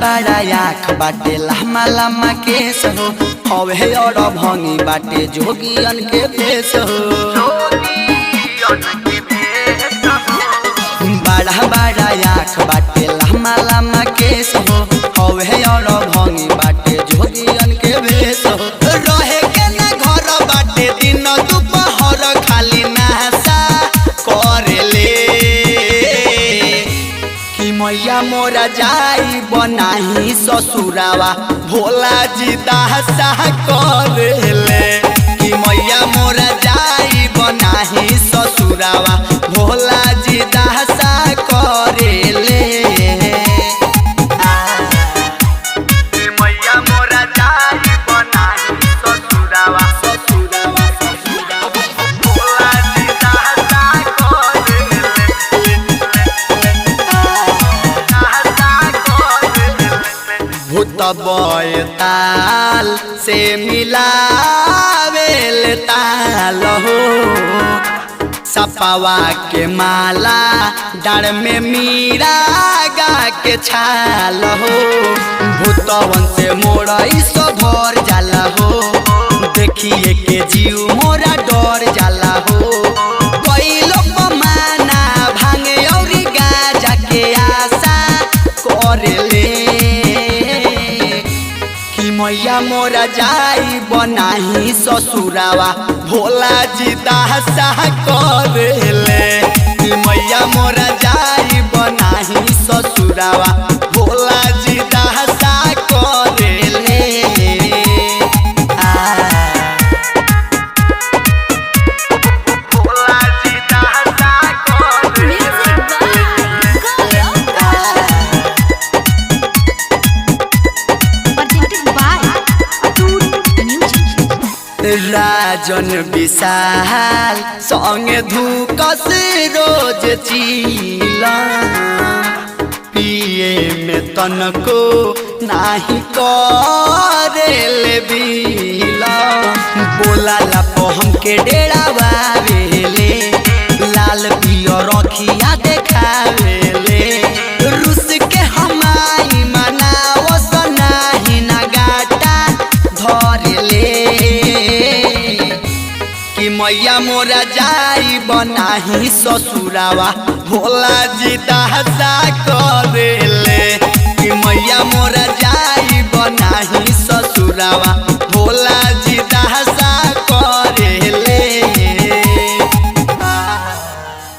बड़ा आँख बाटे लम्बा लम्बा केस हो हवे और भंगी बाटे जोगियन के भेष हो बड़ा बड़ा आँख बाटे लम्बा लम्बा केस हो हवे और भंगी बाटे जोगियन के भेष हो रहे के ना घर बाटे दिन दोपहर खाली नशा करेले कि मैया मोरा जाई बनाही ससुरावा भोला जी दासा करेले कि मैया मोरा जाई बनाही ससुरावा भोला जी दासा करेले कि मैया मोरा जाई बनाही ससुरावा भोला जी दासा भूत बैताल से मिलावेल ताल हो सपावा के माला डाढ़ में मीरा गा के छाल हो भूतवन से मोरा इसो भर जाला हो देखिए के जीव मोरा डर जाला हो कई लोग माना भांगे और गाजा के आशा करेले कि मैया मोरा जाई बनाही ससुरावा भोला जी दासा करेले कि मैया मोरा जाई बनाही ससुरावा भोला जी दासा करेले भोला जी दासा राजन विशाल संगे धूकस रोज चीला पिए में तनको नाही करेले बीला बोला लापो हमके डेरावावेले लाल पियो रखिया देखावेले रुस के हमाई मनाओ सनाही नगाटा धरेले कि मैया मोरा जाई बनाही ससुरावा भोला जी दासा करेले।